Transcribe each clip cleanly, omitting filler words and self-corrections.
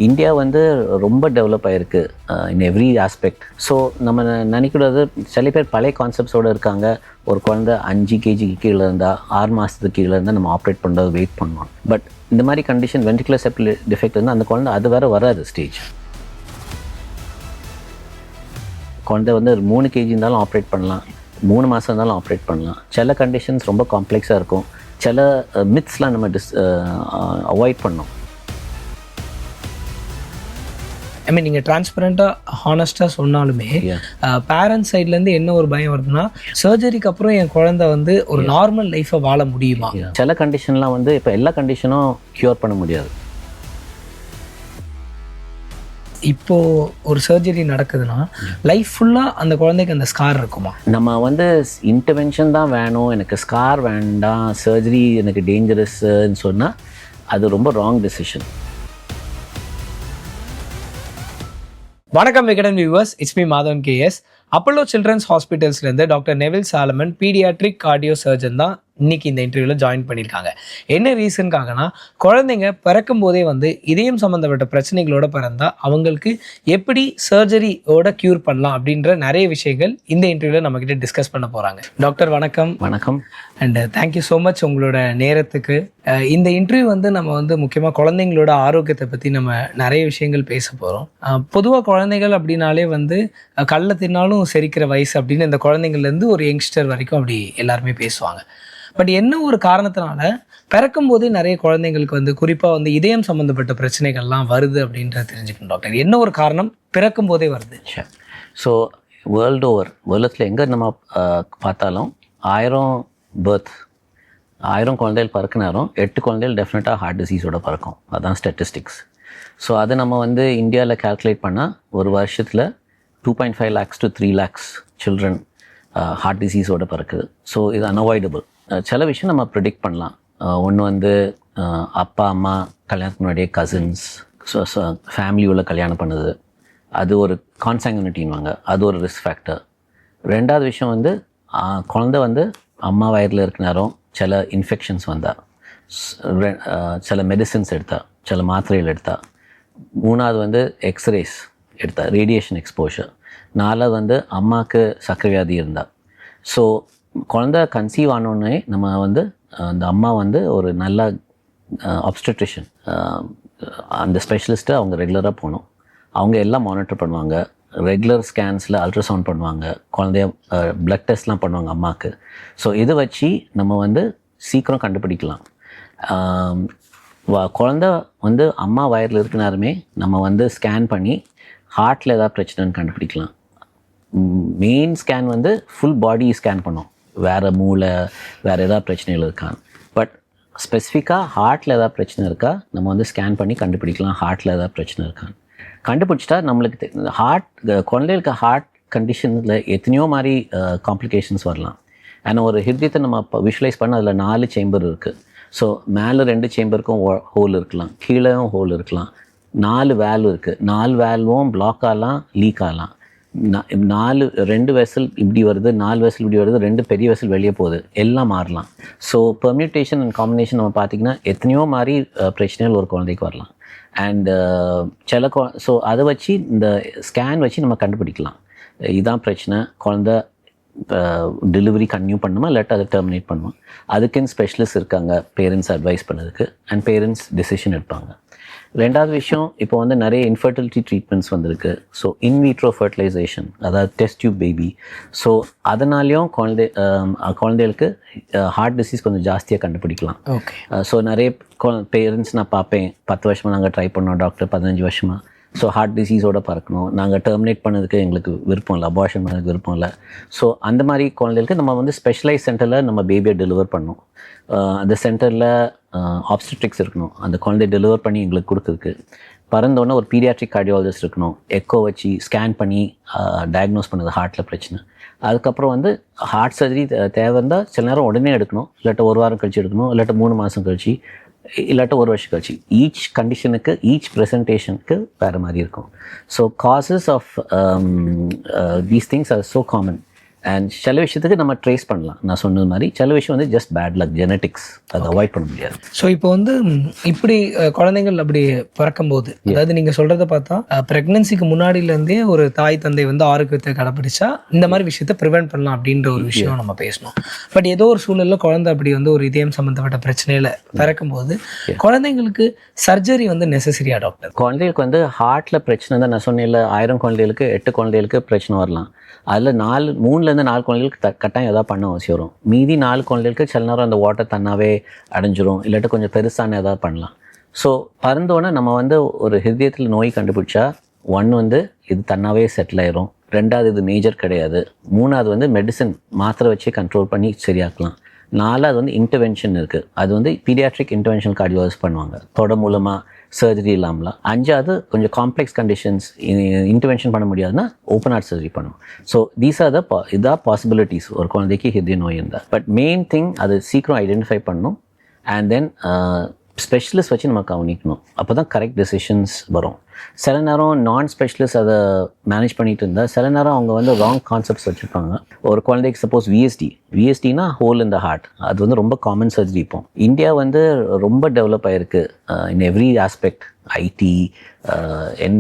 India வந்து ரொம்ப develop ஆகிருக்கு இன் எவ்ரி ஆஸ்பெக்ட். ஸோ நம்ம நினைக்கிறது சில பேர் பழைய கான்செப்ட்ஸோடு இருக்காங்க. ஒரு குழந்தை 5 kg கீழே இருந்தால் 6 மாதத்துக்கு கீழே இருந்தால் நம்ம ஆப்ரேட் பண்ணுறது வெயிட் பண்ணுவோம். பட் இந்த மாதிரி கண்டிஷன் வென்ட்ரிகுலர் செப்டல் டிஃபெக்ட் இருந்தால் அந்த குழந்தை அது வேறு வராது ஸ்டேஜ். குழந்தை வந்து 3 kg இருந்தாலும் ஆப்ரேட் பண்ணலாம், 3 மாதம் இருந்தாலும் ஆப்ரேட் பண்ணலாம். சில கண்டிஷன்ஸ் ரொம்ப காம்ப்ளெக்ஸாக இருக்கும். சில மித்ஸ்லாம் நம்ம அவாய்ட் பண்ணோம். ஐ மீன் நீங்கள் டிரான்ஸ்பரண்ட்டாக ஹானஸ்ட்டாக சொன்னாலுமே பேரண்ட்ஸ் சைட்லேருந்து என்ன ஒரு பயம் வருதுன்னா, சர்ஜரிக்கு அப்புறம் என் குழந்தை வந்து ஒரு நார்மல் லைஃப்பை வாழ முடியுமா? சில கண்டிஷன்லாம் வந்து இப்போ எல்லா கண்டிஷனும் க்யூர் பண்ண முடியாது. இப்போது ஒரு சர்ஜரி நடக்குதுன்னா லைஃப் ஃபுல்லாக அந்த குழந்தைக்கு அந்த ஸ்கார் இருக்குமா? நம்ம வந்து இன்டர்வென்ஷன் தான் வேணும், எனக்கு ஸ்கார் வேண்டாம், சர்ஜரி எனக்கு டேஞ்சரஸ்ன்னு சொன்னால் அது ரொம்ப ராங் டெசிஷன். வணக்கம் Vikatan viewers, it's me Madhavan KS. Apollo children's ஹாஸ்பிட்டல்ஸ்லேருந்து doctor Neville Solomon paediatric cardio surgeon தான் இன்னைக்கு இந்த இன்டர்வியூவில் ஜாயின் பண்ணியிருக்காங்க. என்ன ரீசனுக்காகனா, குழந்தைங்க பிறக்கும் போதே வந்து இதயம் சம்மந்தப்பட்ட பிரச்சனைகளோட பிறந்தா அவங்களுக்கு எப்படி சர்ஜரியோட க்யூர் பண்ணலாம் அப்படின்ற நிறைய விஷயங்கள் இந்த இன்டர்வியூவில் நம்மக்கிட்ட டிஸ்கஸ் பண்ண போகிறாங்க. டாக்டர் வணக்கம். வணக்கம். அண்ட் தேங்க்யூ ஸோ மச் உங்களோட நேரத்துக்கு. இந்த இன்டர்வியூ வந்து நம்ம வந்து முக்கியமாக குழந்தைங்களோட ஆரோக்கியத்தை பற்றி நம்ம நிறைய விஷயங்கள் பேச போகிறோம். பொதுவாக குழந்தைகள் அப்படின்னாலே வந்து கல்ல தின்னாலும் செரிக்கிற வயசு அப்படின்னு இந்த குழந்தைங்கள்லேருந்து ஒரு யங்ஸ்டர் வரைக்கும் அப்படி எல்லாருமே பேசுவாங்க. பட் என்ன ஒரு காரணத்தினால பிறக்கும் போதே நிறைய குழந்தைங்களுக்கு வந்து குறிப்பாக வந்து இதயம் சம்மந்தப்பட்ட பிரச்சனைகள்லாம் வருது அப்படின்றத தெரிஞ்சுக்கணும் டாக்டர். என்ன ஒரு காரணம் பிறக்கும் போதே வருது? ஸோ வேர்ல்டு ஓவர், உலகத்தில் எங்கே நம்ம பார்த்தாலும் 1000 குழந்தைகள் பிறக்குனாலும் 8 குழந்தைகள் டெஃபினட்டாக ஹார்ட் டிசீஸோட பிறக்கும். அதுதான் ஸ்டாட்டிஸ்டிக்ஸ். ஸோ அதை நம்ம வந்து இந்தியாவில் கால்குலேட் பண்ணால் ஒரு வருஷத்தில் 2.5 lakhs to 3 lakhs children heart டிசீஸோட பிறக்குது. ஸோ இது அன்அவாய்டபுள். சில விஷயம் நம்ம ப்ரிடிக்ட் பண்ணலாம். ஒன்று வந்து அப்பா அம்மா கல்யாணத்துக்கு முன்னாடியே கசின்ஸ், ஸோ ஃபேமிலி உள்ள கல்யாணம் பண்ணுது, அது ஒரு கான்சாங்குனிட்டின்வாங்க, அது ஒரு ரிஸ்க் ஃபேக்டர். ரெண்டாவது விஷயம் வந்து குழந்தை வந்து அம்மா வயிறில் இருக்க நேரம் சில இன்ஃபெக்ஷன்ஸ் வந்தால், சில மெடிசின்ஸ் எடுத்தால், சில மாத்திரைகள் எடுத்தால். மூணாவது வந்து எக்ஸ்ரேஸ் எடுத்தால், ரேடியேஷன் எக்ஸ்போஷர். நாலாவது வந்து அம்மாவுக்கு சர்க்கரை வியாதி இருந்தால். ஸோ குழந்த கன்சீவ் ஆனோடனே நம்ம வந்து அந்த அம்மா வந்து ஒரு நல்ல ஆப்ஸ்டெட்ரிஷியன், அந்த ஸ்பெஷலிஸ்ட்டை அவங்க ரெகுலராக போகணும். அவங்க எல்லாம் மானிட்டர் பண்ணுவாங்க, ரெகுலர் ஸ்கேன்ஸில் அல்ட்ராசவுண்ட் பண்ணுவாங்க, குழந்தைய ப்ளட் டெஸ்ட்லாம் பண்ணுவாங்க அம்மாவுக்கு. ஸோ இதை வச்சு நம்ம வந்து சீக்கிரம் கண்டுபிடிக்கலாம். குழந்த வந்து அம்மா வயிறில் இருக்கிறனாருமே நம்ம வந்து ஸ்கேன் பண்ணி ஹார்ட்டில் ஏதாவது பிரச்சனைன்னு கண்டுபிடிக்கலாம். மெயின் ஸ்கேன் வந்து ஃபுல் பாடி ஸ்கேன் பண்ணோம், வேறு மூளை வேறு ஏதாவது பிரச்சனைகள் இருக்கான்னு. பட் ஸ்பெசிஃபிக்காக ஹார்ட்டில் ஏதாவது பிரச்சனை இருக்கா நம்ம வந்து ஸ்கேன் பண்ணி கண்டுபிடிக்கலாம், ஹார்ட்டில் ஏதாவது பிரச்சனை இருக்கான்னு. கண்டுபிடிச்சிட்டா நம்மளுக்கு குழந்தைகளுக்கு ஹார்ட் கண்டிஷனில் எத்தனையோ மாதிரி காம்ப்ளிகேஷன்ஸ் வரலாம். ஏன்னா ஒரு ஹிருதயத்தை நம்ம விஷுவலைஸ் பண்ண அதில் 4 சேம்பர் இருக்குது. ஸோ மேலே 2 சேம்பருக்கும் ஹோல் இருக்கலாம், கீழேயும் ஹோல் இருக்கலாம். 4 வேல்வ் இருக்குது, 4 வேல்வும் பிளாக் ஆகலாம், லீக் ஆகலாம். 2 வெசல் இப்படி வருது, 4 வெசல் இப்படி வருது, 2 பெரிய வெசல் வெளியே போகுது, எல்லாம் மாறலாம். ஸோ பெர்மியூட்டேஷன் அண்ட் காம்பினேஷன் நம்ம பார்த்திங்கன்னா எத்தனையோ மாதிரி பிரச்சனைகள் ஒரு குழந்தைக்கு வரலாம். அண்ட் ஸோ அதை வச்சு இந்த ஸ்கேன் வச்சு நம்ம கண்டுபிடிக்கலாம் இதுதான் பிரச்சனை, குழந்தை டெலிவரி கன்டினியூ பண்ணுமா இல்லாட்டி அதை டெர்மினேட் பண்ணுமா. அதுக்குன்னு ஸ்பெஷலிஸ்ட் இருக்காங்க பேரண்ட்ஸ் அட்வைஸ் பண்ணதுக்கு, அண்ட் பேரண்ட்ஸ் டெசிஷன் எடுப்பாங்க. ரெண்டாவது விஷயம், இப்போ வந்து நிறைய இன்ஃபர்டிலிட்டி ட்ரீட்மெண்ட்ஸ் வந்திருக்கு. ஸோ இன்விட்ரோ ஃபர்டிலைசேஷன், அதாவது டெஸ்ட் டியூப் பேபி. ஸோ அதனாலேயும் குழந்தைகளுக்கு ஹார்ட் டிசீஸ் கொஞ்சம் ஜாஸ்தியாக கண்டுபிடிக்கலாம். ஓகே. ஸோ நிறைய பேரண்ட்ஸ் நான் பார்ப்பேன், 10 வருஷமாக நாங்கள் ட்ரை பண்ணோம் டாக்டர், 15 வருஷமாக. ஸோ ஹார்ட் டிசீஸோடு பறக்கணும், நாங்கள் டெர்மினேட் பண்ணதுக்கு எங்களுக்கு விருப்பம் இல்லை, அபார்ஷன் பண்ணதுக்கு விருப்பம் இல்லை. ஸோ அந்த மாதிரி குழந்தைகளுக்கு நம்ம வந்து ஸ்பெஷலைஸ் சென்டரில் நம்ம பேபியை டெலிவர் பண்ணோம். அந்த சென்டரில் ஆப்ஸ்டெட்ரிக்ஸ் இருக்கணும், அந்த குழந்தைய டெலிவர் பண்ணி எங்களுக்கு கொடுக்குறதுக்கு. பிறந்தோடனே ஒரு பீடியாட்ரிக் கார்டியாலஜிஸ்ட் இருக்கணும், எக்கோ வச்சு ஸ்கேன் பண்ணி டயக்னோஸ் பண்ணது ஹார்ட்டில் பிரச்சனை. அதுக்கப்புறம் வந்து ஹார்ட் சர்ஜரி தேவை இருந்தால் சில நேரம் உடனே எடுக்கணும், இல்லாட்ட 1 வாரம் கழிச்சு எடுக்கணும், இல்லாட்ட 3 மாதம் கழிச்சு, இல்லாட்ட 1 வருஷம் கழிச்சு. ஈச் கண்டிஷனுக்கு ஈச் ப்ரெசன்டேஷனுக்கு வேறு மாதிரி இருக்கும். So causes of these things are so common. And சில விஷயத்துக்கு நம்ம ட்ரேஸ் பண்ணலாம். நான் சொன்னது மாதிரி சில விஷயம் வந்து ஜஸ்ட் பேட் லக், ஜெனட்டிக்ஸ், அதை அவாய்ட் பண்ண முடியாது. ஸோ இப்போ வந்து இப்படி குழந்தைகள் அப்படி பிறக்கும்போது, அதாவது நீங்கள் சொல்கிறத பார்த்தா ப்ரெக்னன்சிக்கு முன்னாடியிலேருந்தே ஒரு தாய் தந்தை வந்து ஆரோக்கியத்தை கடைப்பிடிச்சா இந்த மாதிரி விஷயத்தை ப்ரிவென்ட் பண்ணலாம் அப்படின்ற ஒரு விஷயம் நம்ம பேசணும். பட் ஏதோ ஒரு சூழலில் குழந்தை அப்படி வந்து ஒரு இதயம் சம்மந்தப்பட்ட பிரச்சனையில் பிறக்கும்போது குழந்தைங்களுக்கு சர்ஜரி வந்து நெசசரியா டாக்டர்? குழந்தைகளுக்கு வந்து ஹார்ட்டில் பிரச்சனை தான். நான் சொன்னேன்ல, 1000 குழந்தைகளுக்கு 8 குழந்தைகளுக்கு பிரச்சனை வரலாம். அதில் 3லேருந்து 4 குழந்தைகளுக்கு கட்டாயம் எதாவது பண்ண அவசியம் வரும். மீதி 4 குழந்தைகளுக்கு சில நேரம் அந்த வாட்டர் தன்னாவே அடைஞ்சிரும், இல்லாட்டி கொஞ்சம் பெருசான எதாவது பண்ணலாம். ஸோ பறந்தோன்னே நம்ம வந்து ஒரு ஹிருதயத்தில் நோய் கண்டுபிடிச்சா, 1 வந்து இது தன்னாவே செட்டில் ஆயிரும், 2வது இது மேஜர் கிடையாது, 3வது வந்து மெடிசன் மாத்திரை வச்சு கண்ட்ரோல் பண்ணி சரியாக்கலாம், 4வது வந்து இன்டர்வென்ஷன் இருக்குது, அது வந்து பீடியாட்ரிக் இன்டர்வென்ஷனல் கார்டியாலஜிஸ்ட் பண்ணுவாங்க தொட மூலமாக, சர்ஜரி இல்லாமலாம். 5வது கொஞ்சம் காம்ப்ளெக்ஸ் கண்டிஷன்ஸ் இன்டர்வென்ஷன் பண்ண முடியாதுன்னா ஓப்பன் ஹார்ட் சர்ஜரி பண்ணுவோம். ஸோ தீஸ் ஆர் இதான் பாசிபிலிட்டிஸ் ஒரு குழந்தைக்கு ஹிருதய நோய் இருந்தால். பட் மெயின் திங் அது சீக்கிரம் ஐடென்டிஃபை பண்ணணும். அண்ட் தென் ஸ்பெஷலிஸ்ட் வச்சு நம்ம கவனிக்கணும். அப்போ தான் கரெக்ட் டெசிஷன்ஸ் வரும். சில நேரம் நான் ஸ்பெஷலிஸ்ட் அதை மேனேஜ் பண்ணிட்டு இருந்தால் சில நேரம் அவங்க வந்து ராங் கான்செப்ட்ஸ் வச்சுருப்பாங்க. ஒரு குழந்தைக்கு சப்போஸ் விஎஸ்டினா ஹோல் இன் த ஹார்ட், அது வந்து ரொம்ப காமன் சர்ஜரி. இப்போ இந்தியா வந்து ரொம்ப டெவலப் ஆகிருக்கு இன் எவ்ரி ஆஸ்பெக்ட். ஐடி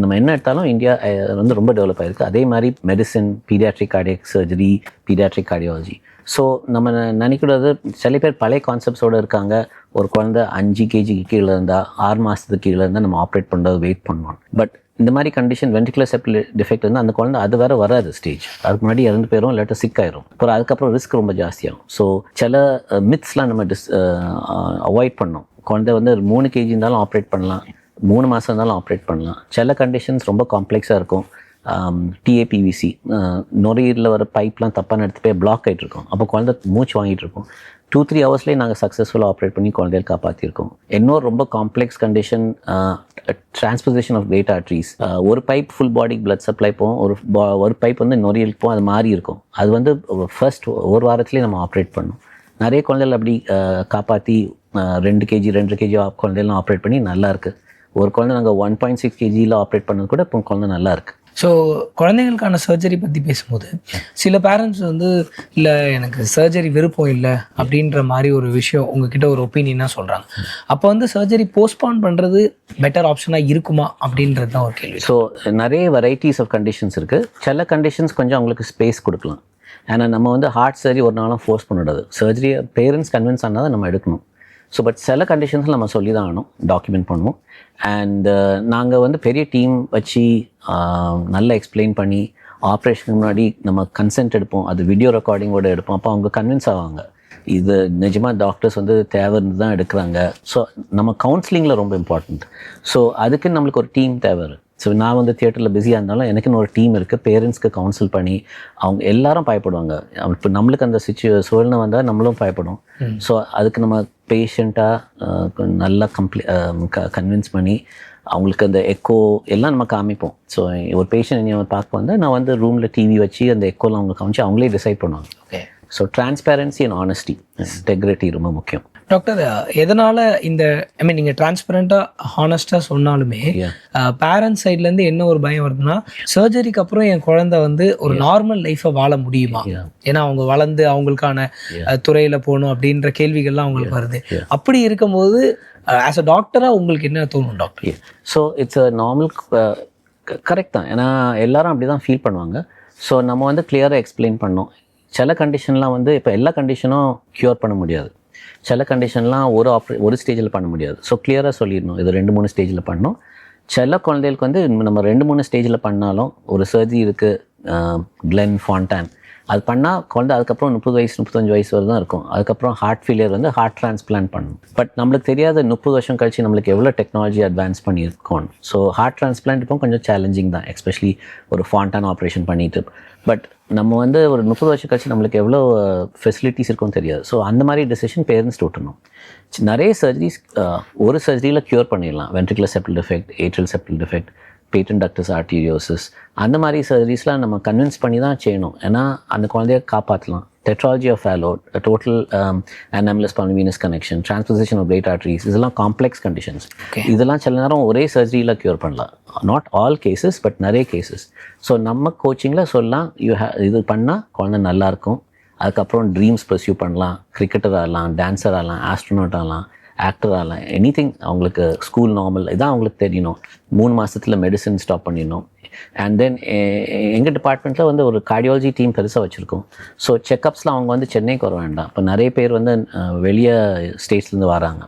நம்ம என்ன எடுத்தாலும் இந்தியா வந்து ரொம்ப டெவலப் ஆகிருக்கு. அதே மாதிரி medicine, paediatric cardiac surgery, paediatric cardiology. So நம்ம நினைக்கிறது, சில பேர் பழைய கான்செப்ட்ஸோடு இருக்காங்க. ஒரு குழந்தை 5 kg கீழே இருந்தால், 6 மாதத்துக்கு கீழே இருந்தால் நம்ம ஆப்ரேட் பண்ணுறது வெயிட் பண்ணுவோம். பட் இந்த மாதிரி கண்டிஷன் வென்ட்ரிகுலர் செப்டல் டிஃபெக்ட் இருந்தால் அந்த குழந்தை அது வேறு வராது ஸ்டேஜ், அதுக்கு முன்னாடி இறந்து போயிடும், இல்லாட்ட சிக்காயிரும். அப்புறம் அதுக்கப்புறம் ரிஸ்க் ரொம்ப ஜாஸ்தியாகும். ஸோ சில மித்ஸ்லாம் நம்ம அவாய்ட் பண்ணோம். குழந்தை வந்து 3 kg இருந்தாலும் ஆப்ரேட் பண்ணலாம், 3 மாதம் இருந்தாலும் ஆப்ரேட் பண்ணலாம். சில கண்டிஷன்ஸ் ரொம்ப காம்ப்ளெக்ஸாக இருக்கும். டிஏபிவிசி, நுரையீரலில் வர பைப்லாம் தப்பான எடுத்து போய் பிளாக் ஆகிட்டு இருக்கும். அப்போ குழந்தை மூச்சு வாங்கிட்டு இருக்கும். 2-3 ஹவர்ஸ்லேயே நாங்கள் சக்ஸஸ்ஃபுல்லாக ஆப்ரேட் பண்ணி குழந்தைகள் காப்பாற்றிருக்கோம். இன்னொரு ரொம்ப complex condition transposition of great arteries. ஒரு pipe full body blood supply போகும், ஒரு பைப் வந்து நுரையீரலுக்கு போகும், அது மாறி இருக்கும். அது வந்து ஃபர்ஸ்ட் ஒரு வாரத்துலேயே நம்ம ஆப்ரேட் பண்ணோம். நிறைய குழந்தைகள் அப்படி காப்பாற்றி 2 kg 2.5 kg குழந்தைகள்லாம் ஆப்ரேட் பண்ணி நல்லா இருக்குது. ஒரு குழந்தை நாங்கள் 1.6 kg ஆப்ரேட் பண்ணது கூட இப்போ குழந்தை நல்லா இருக்குது. ஸோ குழந்தைங்களுக்கான சர்ஜரி பற்றி பேசும்போது சில பேரண்ட்ஸ் வந்து இல்லை எனக்கு சர்ஜரி விருப்பம் இல்லை அப்படின்ற மாதிரி ஒரு விஷயம் உங்ககிட்ட ஒரு ஒப்பீனியனாக சொல்கிறாங்க. அப்போ வந்து சர்ஜரி போஸ்ட்பான் பண்ணுறது பெட்டர் ஆப்ஷனாக இருக்குமா அப்படின்றது தான் ஒரு கேள்வி. ஸோ நிறைய வெரைட்டிஸ் ஆஃப் கண்டிஷன்ஸ் இருக்குது. சில கண்டிஷன்ஸ் கொஞ்சம் அவங்களுக்கு ஸ்பேஸ் கொடுக்கலாம். ஏன்னா நம்ம வந்து ஹார்ட் சர்ஜரி ஒரு நாளும் ஃபோர்ஸ் பண்ணிடாது. சர்ஜரியை பேரண்ட்ஸ் கன்வின்ஸ் ஆனால் தான் நம்ம எடுக்கணும். ஸோ பட் சில கண்டிஷன்ஸில் நம்ம சொல்லி தான் ஆகணும், டாக்குமெண்ட் பண்ணுவோம். அண்ட் நாங்கள் வந்து பெரிய டீம் வச்சு நல்லா எக்ஸ்பிளைன் பண்ணி ஆப்ரேஷனுக்கு முன்னாடி நம்ம கன்சென்ட் எடுப்போம், அது வீடியோ ரெக்கார்டிங்கோடு எடுப்போம். அப்போ அவங்க கன்வின்ஸ் ஆவாங்க இது நிஜமாக டாக்டர்ஸ் வந்து தேவை இருந்து தான் எடுக்கிறாங்க. ஸோ நம்ம கவுன்சிலிங்கில் ரொம்ப இம்பார்ட்டண்ட். ஸோ அதுக்கு நம்மளுக்கு ஒரு டீம் தேவை. ஸோ நான் வந்து தியேட்டரில் பிஸியாக இருந்தாலும் எனக்குன்னு ஒரு டீம் இருக்குது. பேரண்ட்ஸ்க்கு கவுன்சில் பண்ணி அவங்க எல்லாரும் பயப்படுவாங்க. இப்போ நம்மளுக்கு அந்த சூழ்நிலை வந்தால் நம்மளும் பயப்படும். ஸோ அதுக்கு நம்ம பேஷண்ட்டாக நல்லா கன்வின்ஸ் பண்ணி அவங்களுக்கு அந்த எக்கோ எல்லாம் நம்ம காமிப்போம். ஸோ ஒரு பேஷண்ட் நீங்கள் பார்க்க வந்து நான் வந்து ரூமில் டிவி வச்சு அந்த எக்கோலாம் அவங்க காமிச்சு அவங்களே டிசைட் பண்ணுவாங்க. Okay. So transparency and honesty, integrity ரொம்ப முக்கியம். டாக்டர், எதனால் இந்த நீங்கள் டிரான்ஸ்பரண்ட்டாக ஹானஸ்ட்டாக சொன்னாலுமே பேரண்ட்ஸ் சைட்லேருந்து என்ன ஒரு பயம் வருதுன்னா, சர்ஜரிக்கு அப்புறம் என் குழந்தை வந்து ஒரு நார்மல் லைஃப்பை வாழ முடியுமா? ஏன்னா அவங்க வளர்ந்து அவங்களுக்கான துறையில் போகணும் அப்படின்ற கேள்விகள்லாம் அவங்களுக்கு வருது. அப்படி இருக்கும்போது ஆஸ் அ டாக்டராக உங்களுக்கு என்ன தோணும் doctor? So it's a normal, correct தான். ஏன்னா எல்லாரும் அப்படி தான் ஃபீல் பண்ணுவாங்க. ஸோ நம்ம வந்து கிளியராக எக்ஸ்பிளைன் பண்ணோம். சில கண்டிஷன்லாம் வந்து இப்போ எல்லா கண்டிஷனும் க்யூர் பண்ண முடியாது. சில கண்டிஷன்லாம் ஒரு ஸ்டேஜில் பண்ண முடியாது. ஸோ கிளியராக சொல்லிடணும் இது 2-3 ஸ்டேஜில் பண்ணணும். சில குழந்தைகளுக்கு வந்து நம்ம 2-3 ஸ்டேஜில் பண்ணாலும் ஒரு சர்ஜரி இருக்குது, கிளென் ஃபாண்டான், அது பண்ணால் குழந்தை அதுக்கப்புறம் 30 வயசு 35 வயசு வரை தான் இருக்கும். அதுக்கப்புறம் ஹார்ட் ஃபெயிலியர் வந்து ஹார்ட் டிரான்ஸ்பிளான்ட் பண்ணணும். பட் நம்மளுக்கு தெரியாத 30 வருஷம் கழிச்சு நம்மளுக்கு எவ்வளோ டெக்னாலஜி அட்வான்ஸ் பண்ணியிருக்கோம். ஸோ ஹார்ட் டிரான்ஸ்பிளான்ட் இப்போ கொஞ்சம் சேலஞ்சிங் தான், எஸ்பெஷலி ஒரு ஃபாண்டான் ஆப்ரேஷன் பண்ணிட்டு. பட் நம்ம வந்து ஒரு 30 வருஷம் கழிச்சு நம்மளுக்கு எவ்வளோ ஃபெசிலிட்டிஸ் இருக்கும்னு தெரியாது. ஸோ அந்த மாதிரி டெசிஷன் பேரண்ட்ஸ் விட்டுணும். நிறைய சர்ஜரிஸ் ஒரு சர்ஜரியில் க்யூர் பண்ணிடலாம். Ventricular septal defect, atrial septal defect, patent ductus arteriosus, அந்த மாதிரி சர்ஜரிஸ்லாம் நம்ம கன்வின்ஸ் பண்ணி தான் செய்யணும். ஏன்னா அந்த குழந்தைய காப்பாற்றலாம். tetralogy of Fallot, a total anomalous pulmonary connection, transposition of great arteries, இதெல்லாம் காம்ப்ளெக்ஸ் கண்டிஷன்ஸ். இதெல்லாம் சில நேரம் ஒரே சர்ஜரியில் க்யூர் பண்ணலாம். நாட் ஆல் கேசஸ், பட் நிறைய கேசஸ். ஸோ நம்ம கோச்சிங்கில் சொல்லலாம், இது பண்ணால் குழந்தை நல்லாயிருக்கும். அதுக்கப்புறம் ட்ரீம்ஸ் பர்சியூ பண்ணலாம், கிரிக்கெட்டர் ஆகலாம், டான்ஸர் ஆகலாம், ஆஸ்ட்ரோனாட் ஆகலாம், ஆக்டர் ஆகலாம், எனிதிங். அவங்களுக்கு ஸ்கூல் நார்மல் இதான் அவங்களுக்கு தெரியணும். 3 மாதத்தில் மெடிசன் ஸ்டாப் பண்ணிடணும். அண்ட் தென் எங்கள் டிபார்ட்மெண்ட்டில் வந்து ஒரு கார்டியாலஜி டீம் பெருசாக வச்சுருக்கோம். ஸோ செக்கப்ஸில் அவங்க வந்து சென்னைக்கு வர வேண்டாம். இப்போ நிறைய பேர் வந்து வெளியே ஸ்டேட்ஸ்லேருந்து வராங்க.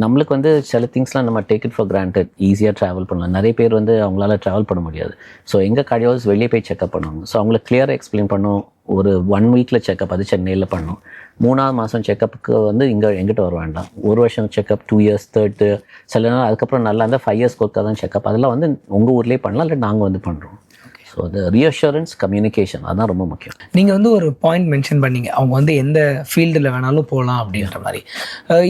நம்மளுக்கு வந்து சில திங்ஸ்லாம் நம்ம டேக் இட் ஃபார் கிராண்டட், ஈஸியாக ட்ராவல் பண்ணலாம். நிறைய பேர் வந்து அவங்களால ட்ராவல் பண்ண முடியாது. ஸோ எங்கள் கார்டியாலஜிஸ்ட் வெளியே போய் செக்அப் பண்ணுவாங்க. ஸோ அவங்களுக்கு கிளியராக எக்ஸ்பிளைன் பண்ணோம். ஒரு 1 வீக்கில் செக்கப் அது சென்னையில் பண்ணோம். 3ஆவது மாதம் செக்கப்புக்கு வந்து எங்கிட்ட வர வேண்டாம். 1 வருஷம் செக்கப், 2 இயர்ஸ், 3rd சில நாள் அதுக்கப்புறம் நல்லா இருந்தால் 5 இயர்ஸ் ஒர்க்காக தான் செக்கப். அதெல்லாம் வந்து உங்கள் ஊர்லேயே பண்ணலாம், இல்லை நாங்கள் வந்து பண்ணுறோம். ஸோ அது ரீஅஷூரன்ஸ், கம்யூனிகேஷன் அதுதான் ரொம்ப முக்கியம். நீங்கள் வந்து ஒரு பாயிண்ட் மென்ஷன் பண்ணீங்க, அவங்க வந்து எந்த ஃபீல்டில் வேணாலும் போகலாம் அப்படின்ற மாதிரி.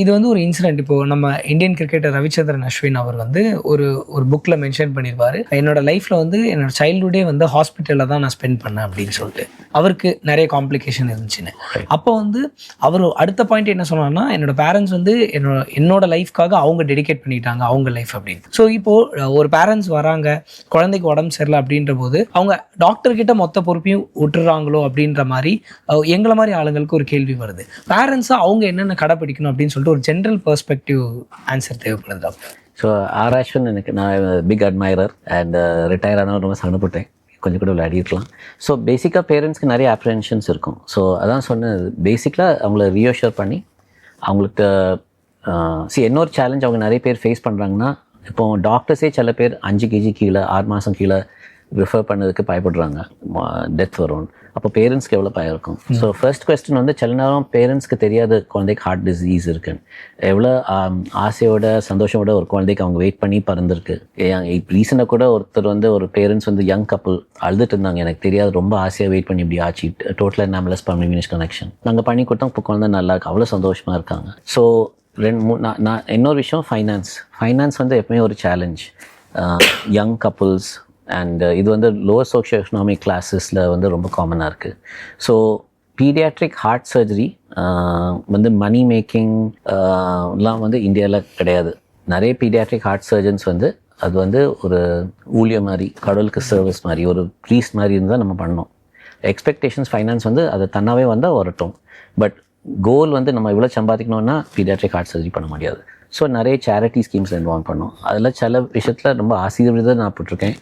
இது வந்து ஒரு இன்சிடென்ட். இப்போது நம்ம இந்தியன் கிரிக்கெட்டர் ரவிச்சந்திரன் அஸ்வின் அவர் வந்து ஒரு புக்கில் மென்ஷன் பண்ணியிருப்பார், என்னோட லைஃப்பில் வந்து என்னோட சைல்டுஹுட்டே வந்து ஹாஸ்பிட்டலில் தான் நான் ஸ்பெண்ட் பண்ணேன் அப்படின்னு சொல்லிட்டு. அவருக்கு நிறைய காம்ப்ளிகேஷன் இருந்துச்சுன்னு. அப்போ வந்து அவர் அடுத்த பாயிண்ட் என்ன சொன்னார்னா, என்னோட பேரண்ட்ஸ் வந்து என்னோட லைஃப்காக அவங்க டெடிகேட் பண்ணிட்டாங்க அவங்க லைஃப் அப்படின்னு. ஸோ இப்போது ஒரு பேரண்ட்ஸ் வராங்க, குழந்தைக்கு உடம்பு சரியில்லை அப்படின்ற போது அவங்க டாக்டர்கிட்ட மொத்த பொறுப்பையும் விட்டுறாங்களோ அப்படின்ற மாதிரி எங்களை மாதிரி ஆளுங்களுக்கு ஒரு கேள்வி வருது. பேரண்ட்ஸாக அவங்க என்னென்ன கடைப்பிடிக்கணும் அப்படின்னு சொல்லிட்டு ஒரு ஜென்ரல் பெர்ஸ்பெக்டிவ் ஆன்சர் தேவைப்படுது டாக்டர். ஸோ ஆராஷ்வன் எனக்கு நான் பிக் அட்மைரர் அண்ட் ரிட்டையர் ஆனால் ரொம்ப சண்டப்பட்டேன், கொஞ்சம் கூட விளையாடிருக்கலாம். ஸோ பேசிக்காக பேரண்ட்ஸ்க்கு நிறைய அப்ரென்ஷன்ஸ் இருக்கும். ஸோ அதான் சொன்னது, பேசிக்காக அவங்கள ரீஅஷூர் பண்ணி அவங்களுக்கு இன்னொரு சேலஞ்ச் அவங்க நிறைய பேர் ஃபேஸ் பண்ணுறாங்கன்னா, இப்போ டாக்டர்ஸே சில பேர் 5 kg கீழே 6 மாதம் கீழே ரிஃபர் பண்ணதுக்கு பயப்படுறாங்க, டெத் வரும். அப்போ பேரண்ட்ஸ்க்கு எவ்வளோ பயம் இருக்கும். ஸோ ஃபர்ஸ்ட் கொஸ்டின் வந்து சில நேரம் பேரண்ட்ஸ்க்கு தெரியாது குழந்தைக்கு ஹார்ட் டிசீஸ் இருக்குன்னு. எவ்வளோ ஆசையோட சந்தோஷமோட ஒரு குழந்தைக்கு அவங்க வெயிட் பண்ணி பிறந்திருக்கு. ரீசனாக கூட ஒருத்தர் வந்து ஒரு பேரண்ட்ஸ் வந்து யங் கப்புள் அழுதுட்டு இருந்தாங்க, எனக்கு தெரியாது, ரொம்ப ஆசையாக வெயிட் பண்ணி இப்படி ஆச்சு, டோட்டலாக anomalous pulmonary connection நாங்கள் பண்ணி கொடுத்தோம், இப்போ குழந்தை நல்லா இருக்கு, அவ்வளோ சந்தோஷமாக இருக்காங்க. ஸோ நான் இன்னொரு விஷயம், ஃபைனான்ஸ் வந்து எப்பவுமே ஒரு சேலஞ்ச் யங் கப்புள்ஸ் அண்ட் இது வந்து லோவர் சோஷியோ எக்கனாமிக் கிளாஸஸில் வந்து ரொம்ப காமனாக இருக்குது. ஸோ பீடியாட்ரிக் ஹார்ட் சர்ஜரி வந்து மணி மேக்கிங்லாம் வந்து இந்தியாவில் கிடையாது. நிறைய பீடியாட்ரிக் ஹார்ட் சர்ஜன்ஸ் வந்து அது வந்து ஒரு ஊழியம் மாதிரி, கடவுளுக்கு சர்வீஸ் மாதிரி, ஒரு ப்ரீஸ்ட் மாதிரி இருந்தால் நம்ம பண்ணோம். எக்ஸ்பெக்டேஷன்ஸ் ஃபைனான்ஸ் வந்து அது தன்னாவே வந்தால் வரட்டும். பட் கோல் வந்து நம்ம இவ்வளோ சம்பாதிக்கணும்னா பீடியாட்ரிக் ஹார்ட் சர்ஜரி பண்ண முடியாது. ஸோ நிறைய சேரிட்டி ஸ்கீம்ஸ் இன்வால்வ் பண்ணோம். அதில் சில விஷயத்தில் ரொம்ப ஆசீர்வாதம் நான் போட்டிருக்கேன்.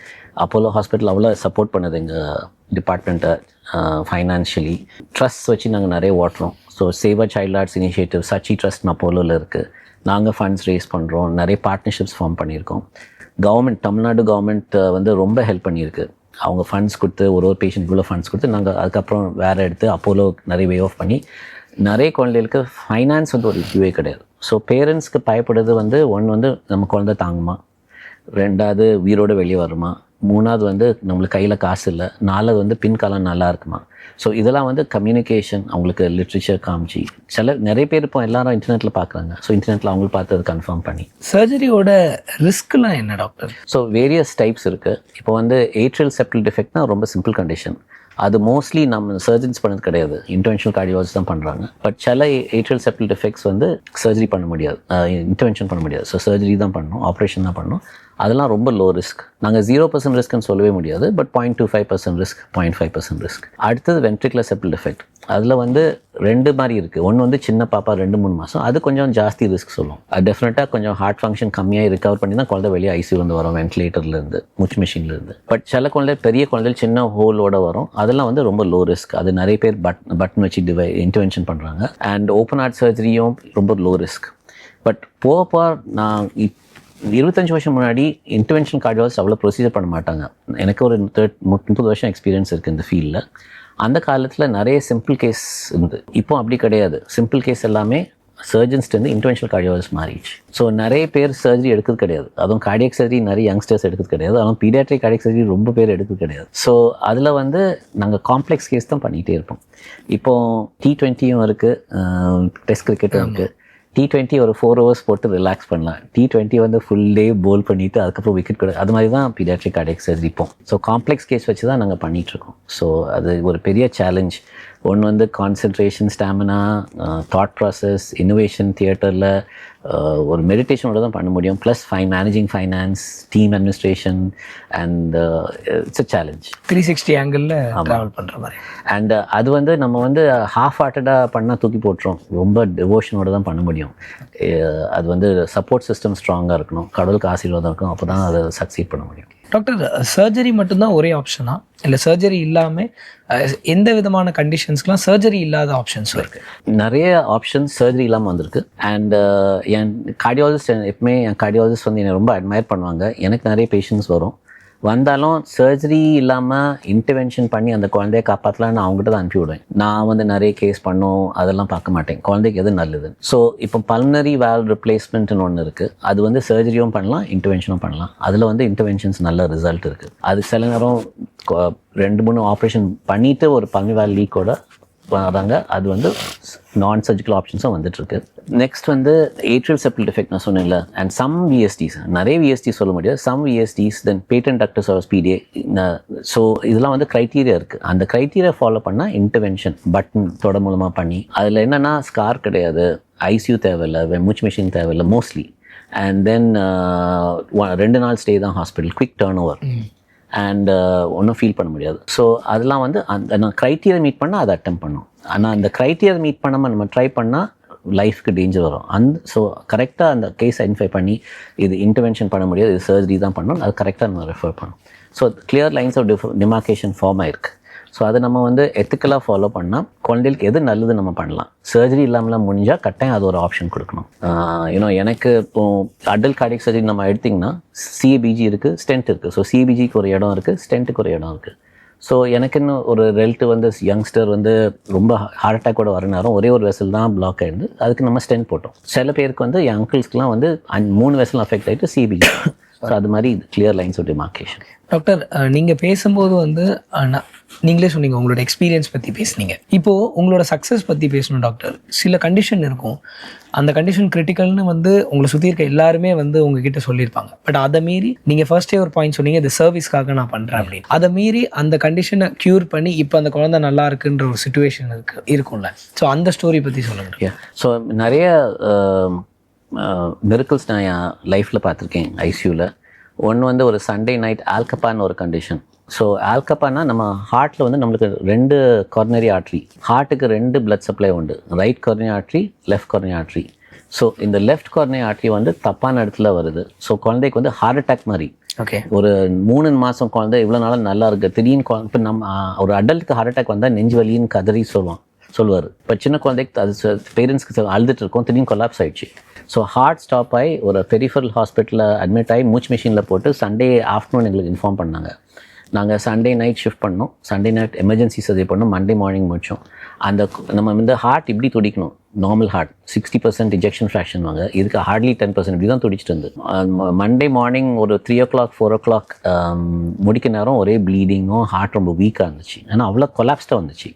அப்போலோ ஹாஸ்பிட்டல் அவ்வளோ சப்போர்ட் பண்ணுது எங்கள் டிபார்ட்மெண்ட்டை ஃபைனான்ஷியலி. ட்ரஸ்ட் வச்சு நாங்கள் நிறைய ஓட்டுறோம். So Seva child hearts initiative, Sachi trust அப்போலோவில் இருக்குது. நாங்கள் ஃபண்ட்ஸ் ரேஸ் பண்ணுறோம், நிறைய பார்ட்னர்ஷிப்ஸ் ஃபார்ம் பண்ணியிருக்கோம். கவர்மெண்ட், தமிழ்நாடு கவர்மெண்ட் வந்து ரொம்ப ஹெல்ப் பண்ணியிருக்கு. அவங்க ஃபண்ட்ஸ் கொடுத்து ஒரு பேஷண்ட் இவ்வளோ ஃபண்ட்ஸ் கொடுத்து நாங்கள் அதுக்கப்புறம் வேறு எடுத்து அப்போலோ நிறைய வே ஆஃப் பண்ணி நிறைய குழந்தைகளுக்கு ஃபைனான்ஸ் வந்து ஒரு இஷ்யூவே கிடையாது. ஸோ பேரண்ட்ஸ்க்கு பயப்படுறது வந்து ஒன்று வந்து நம்ம குழந்தை தாங்குமா, 2வது உயிரோடு வெளியே வருமா, 3வது வந்து நம்மளுக்கு கையில் காசு இல்லை, 4வது வந்து பின்காலம் நல்லா இருக்குமா. ஸோ இதெல்லாம் வந்து கம்யூனிகேஷன் அவங்களுக்கு லிட்ரேச்சர் காமிச்சு நிறைய பேர் இப்போ எல்லாரும் இன்டர்நெட்டில் பார்க்குறாங்க. ஸோ இன்டர்நெட்டில் அவங்களுக்கு பார்த்து அதை கன்ஃபார்ம் பண்ணி. சர்ஜரியோட ரிஸ்க்லாம் என்ன டாக்டர்? ஸோ வேரியஸ் டைப்ஸ் இருக்குது. இப்போ வந்து ஏட்ரியல் செப்டல் டிஃபெக்ட்னா ரொம்ப சிம்பிள் கண்டிஷன், அது மோஸ்ட்லி நம்ம சர்ஜன்ஸ் பண்ணது கிடையாது, இன்டர்வென்ஷனல் கார்டியாலஜிஸ்ட் தான் பண்ணுறாங்க. பட் சில ஏட்ரியல் செப்டல் டிஃபெக்ட்ஸ் வந்து சர்ஜரி பண்ண முடியாது, இன்டர்வென்ஷன் பண்ண முடியாது. ஸோ சர்ஜரி தான் பண்ணணும், ஆப்ரேஷன் தான் பண்ணணும். அதெல்லாம் ரொம்ப லோ ரிஸ்க். நாங்கள் 0% ரிஸ்க்னு சொல்லவே முடியாது, பட் 0.25% ரிஸ்க், 0.5% ரிஸ்க். அடுத்தது வென்ட்ரிகுலர் செப்டல் டிஃபெக்ட். அதில் வந்து 2 மாதிரி இருக்குது. ஒன்று வந்து சின்ன பாப்பா 2-3 மாதம், அது கொஞ்சம் ஜாஸ்தி ரிஸ்க் சொல்லும். அது டெஃபினட்டாக கொஞ்சம் ஹார்ட் ஃபங்க்ஷன் கம்மியாக ரிகவர் பண்ணி தான் குழந்தை வெளியே ஐசியூ வந்து வரும், வென்டிலேட்டர்லேருந்து, மூச்சு மிஷின்லேருந்து. பட் சில குழந்தை பெரிய குழந்தைகள் சின்ன ஹோலோட வரும், அதெல்லாம் வந்து ரொம்ப லோ ரிஸ்க். அது நிறைய பேர் பட்டன் வச்சு இன்டர்வென்ஷன் பண்ணுறாங்க. அண்ட் ஓப்பன் ஹார்ட் சர்ஜரியும் ரொம்ப லோ ரிஸ்க். பட் போக நான் 25 வருஷம் முன்னாடி இன்டர்வென்ஷன் கார்டியாலஜிஸ்ட் அவ்வளோ ப்ரொசீஜர் பண்ண மாட்டாங்க. எனக்கு ஒரு 30 வருஷம் எக்ஸ்பீரியன்ஸ் இருக்குது இந்த ஃபீல்டில். அந்த காலத்தில் நிறைய சிம்பிள் கேஸ் இருந்து, இப்போ அப்படி கிடையாது. சிம்பிள் கேஸ் எல்லாமே சர்ஜன்ஸ்லேருந்து இன்டர்வென்ஷனல் கார்டியாலஜிஸ்ட் மாறிடுச்சு. ஸோ நிறைய பேர் சர்ஜரி எடுக்கிறது கிடையாது. அதுவும் கார்டியாக் சர்ஜரி நிறைய யங்ஸ்டர்ஸ் எடுக்கிறது கிடையாது. அதுவும் பீடியாட்ரிக் கார்டியாக் சர்ஜரி ரொம்ப பேர் எடுக்கிறது கிடையாது. ஸோ அதில் வந்து நாங்கள் காம்ப்ளெக்ஸ் கேஸ் தான் பண்ணிகிட்டே இருப்போம். இப்போது T20யும் இருக்குது, டெஸ்ட் கிரிக்கெட்டும் இருக்குது. T20 ஒரு 4 hours போட்டு ரிலாக்ஸ் பண்ணலாம். T20 வந்து ஃபுல் டே போல் பண்ணிவிட்டு அதுக்கப்புறம் விக்கெட் கூட, அது மாதிரி தான் பீடியாட்ரிக் கார்டியாக் சர்ஜரி. இப்போ ஸோ காம்ப்ளெக்ஸ் கேஸ் வச்சு தான் நாங்கள் பண்ணிகிட்ருக்கோம். ஸோ அது ஒரு பெரிய சேலஞ்ச். ஒன்று வந்து concentration, stamina, thought process, innovation, தியேட்டரில் ஒரு மெடிடேஷனோட தான் பண்ண முடியும். Plus managing finance, team administration and it's a challenge. 360 ஆங்கிளில் ட்ராவல் பண்ணுற மாதிரி. அண்ட் அது வந்து நம்ம வந்து ஹாஃப் ஹார்ட்டடாக பண்ணால் தூக்கி போட்டுரும். ரொம்ப டிவோஷனோட தான் பண்ண முடியும். அது வந்து சப்போர்ட் சிஸ்டம் ஸ்ட்ராங்காக இருக்கணும், கடவுளுக்கு ஆசீர்வாதம் இருக்கணும், அப்போ தான் அதை சக்சீட் பண்ண முடியும். டாக்டர், சர்ஜரி மட்டும்தான் ஒரே ஆப்ஷனா, இல்லை சர்ஜரி இல்லாமல் எந்த விதமான கண்டிஷன்ஸ்க்குலாம் சர்ஜரி இல்லாத ஆப்ஷன்ஸும் இருக்குது? நிறைய ஆப்ஷன்ஸ் சர்ஜரி இல்லாமல் வந்திருக்கு. அண்ட் என் கார்டியாலஜிஸ்ட் எப்பவுமே என் கார்டியாலஜிஸ்ட் வந்து என்னை ரொம்ப அட்மையர் பண்ணுவாங்க. எனக்கு நிறைய பேஷண்ட்ஸ் வந்தாலும் சர்ஜரி இல்லாமல் இன்டர்வென்ஷன் பண்ணி அந்த குழந்தைய காப்பாற்றலான்னு அவங்ககிட்ட தான் அனுப்பி விடுவேன். நான் வந்து நிறைய கேஸ் பண்ணோம் அதெல்லாம் பார்க்க மாட்டேன், குழந்தைக்கு எது நல்லது. ஸோ இப்போ பல்மனரி வால்வ் ரிப்ளேஸ்மெண்ட்னு ஒன்று இருக்குது. அது வந்து சர்ஜரியும் பண்ணலாம், இன்டர்வென்ஷனும் பண்ணலாம். அதில் வந்து இன்டர்வென்ஷன்ஸ் நல்ல ரிசல்ட் இருக்குது. அது சில நேரம் 2-3 ஆப்ரேஷன் பண்ணிவிட்டு ஒரு பல்மனரி வால்வ் லீக்கோட வராங்க. அது வந்து நான் சர்ஜிக்கல் ஆப்ஷன்ஸும் வந்துட்டுருக்கு. நெக்ஸ்ட் வந்து ஏட்ரியல் செப்டல் டிஃபெக்ட் நான் சொன்னேன்ல, அண்ட் சம் விஎஸ்டிஸ், நிறைய விஎஸ்டி சொல்ல முடியாது, சம் விஎஸ்டிஸ், தென் பேட்டன் டக்டஸ் ஆர் ஸ்பீடியே. ஸோ இதெல்லாம் வந்து க்ரைட்டீரியா இருக்குது. அந்த க்ரைட்டீரியா ஃபாலோ பண்ணால் இன்டர்வென்ஷன் பட்டன் தொட மூலமாக பண்ணி, அதில் என்னென்னா ஸ்கார் கிடையாது, ஐசியூ தேவையில்லை, மூச்சு மிஷின் தேவையில்லை மோஸ்ட்லி. அண்ட் தென் 2 நாள் ஸ்டே தான் hospital, quick turn over, and ஒன்றும் ஃபீல் பண்ண முடியாது. ஸோ அதெல்லாம் வந்து அந்த நான் க்ரைட்டீரியா மீட் பண்ணால் அதை அட்டெம்ப்ட் பண்ணோம். ஆனால் அந்த க்ரைட்டீரியா மீட் பண்ணாமல் நம்ம ட்ரை பண்ணால் லைஃப்க்கு டேஞ்சர் வரும். ஸோ கரெக்டாக அந்த கேஸ் ஐடென்டிஃபை பண்ணி இது இன்டர்வென்ஷன் பண்ண முடியாது, இது சர்ஜரி தான் பண்ணணும், அது கரெக்டாக நம்ம ரெஃபர் பண்ணணும். So clear lines of demarcation form ஆயிருக்கு. ஸோ அதை நம்ம வந்து எத்திக்கலாக ஃபாலோ பண்ணால் குழந்தைகளுக்கு எது நல்லது நம்ம பண்ணலாம். சர்ஜரி இல்லாமலாம் முடிஞ்சால் கட்டாயம் அது ஒரு ஆப்ஷன் கொடுக்கணும். எனக்கு இப்போது அடல்ட் கார்டியக் சர்ஜரி நம்ம எடுத்திங்கன்னா சிஏபிஜி இருக்குது, ஸ்டென்ட் இருக்குது. ஸோ சிஏபிஜிக்கு ஒரு இடம் இருக்குது, ஸ்டென்ட்டுக்கு ஒரு இடம் இருக்குது. ஸோ எனக்குன்னு ஒரு ரிலேட்டிவ் வந்து யங்ஸ்டர் வந்து ரொம்ப ஹார்ட் அட்டாக்கோட வர நேரம் ஒரே ஒரு வெசல் தான் பிளாக் ஆகிடுது, அதுக்கு நம்ம ஸ்டென்ட் போட்டோம். சில பேருக்கு வந்து என் அங்கிள்ஸ்க்குலாம் வந்து 3 வெசல் அஃபெக்ட் ஆகிட்டு சிபிஜி. ஸோ அது மாதிரி clear lines of demarcation. Doctor, நீங்கள் பேசும்போது வந்து நீங்களே சொன்னீங்க உங்களோட எக்ஸ்பீரியன்ஸ் பற்றி பேசுனீங்க. இப்போது உங்களோட சக்ஸஸ் பற்றி பேசணும் டாக்டர். சில கண்டிஷன் இருக்கும், அந்த கண்டிஷன் கிரிட்டிக்கல்னு வந்து உங்களை சுற்றி இருக்க எல்லாருமே வந்து உங்ககிட்ட சொல்லியிருப்பாங்க. பட் அதை மீறி நீங்கள் ஃபர்ஸ்டே ஒரு பாயிண்ட் சொன்னீங்க, இது சர்வீஸ்க்காக நான் பண்ணுறேன் அப்படின்னு. அதை மீறி அந்த கண்டிஷனை க்யூர் பண்ணி இப்போ அந்த குழந்தை நல்லா இருக்குன்ற ஒரு சுச்சுவேஷன் இருக்கும்ல. ஸோ அந்த ஸ்டோரி பற்றி சொல்லுங்கள். ஸோ நிறைய மிரக்கிள்ஸ் நான் என் லைஃப்பில் பார்த்துருக்கேன் ஐசியூவில். ஒன்று வந்து ஒரு சண்டே நைட் ஆல்கப்பான்னு ஒரு கண்டிஷன். ஸோ ஆல்கப்பானா நம்ம ஹார்ட்டில் வந்து நம்மளுக்கு 2 கார்னரி ஆர்ட்ரி, ஹார்ட்டுக்கு 2 பிளட் சப்ளை உண்டு, right coronary artery, left coronary artery. So இந்த லெஃப்ட் கார்னரி ஆர்ட்ரி வந்து தப்பான இடத்துல வருது. ஸோ குழந்தைக்கு வந்து ஹார்ட் அட்டாக் மாதிரி. ஓகே, ஒரு 3 மாதம் குழந்தை இவ்வளோ நாளாக நல்லா இருக்குது, திடீர்னு இப்போ நம்ம ஒரு அடல்ட்டுக்கு ஹார்ட் அட்டாக் வந்தால் நெஞ்சு வலின்னு கதறி சொல்லுவார். இப்போ சின்ன குழந்தைக்கு அது பேரண்ட்ஸ்க்கு அழுதுட்டு இருக்கோம், திடீர்னு கொலாப்ஸ் ஆகிடுச்சு. ஸோ ஹார்ட் ஸ்டாப் ஆகி ஒரு பெரிஃபரல் ஹாஸ்பிட்டலில் அட்மிட் ஆகி மூச்சு மிஷினில் போட்டு சண்டே ஆஃப்டர்நூன் எங்களுக்கு இன்ஃபார்ம் பண்ணாங்க. நாங்கள் சண்டே நைட் ஷிஃப்ட் பண்ணோம், சண்டே நைட் எமர்ஜென்சி சர்ஜரி பண்ணோம், மண்டே மார்னிங் முடித்தோம். நம்ம இந்த ஹார்ட் இப்படி துடிக்கணும், நார்மல் ஹார்ட் 60% இன்ஜெக்ஷன் ஃப்ராக்ஷன் வாங்க, இதுக்கு ஹார்ட்லி 10% இப்படி தான் துடிச்சிட்டு இருந்து. மண்டே மார்னிங் ஒரு 3 o'clock 4 o'clock முடிக்க நேரம் ஒரே ப்ளீடிங்கும், ஹார்ட் ரொம்ப வீக்காக இருந்துச்சு, ஆனால் அவ்வளோ கொலாப்ஸ்டாக வந்துச்சு.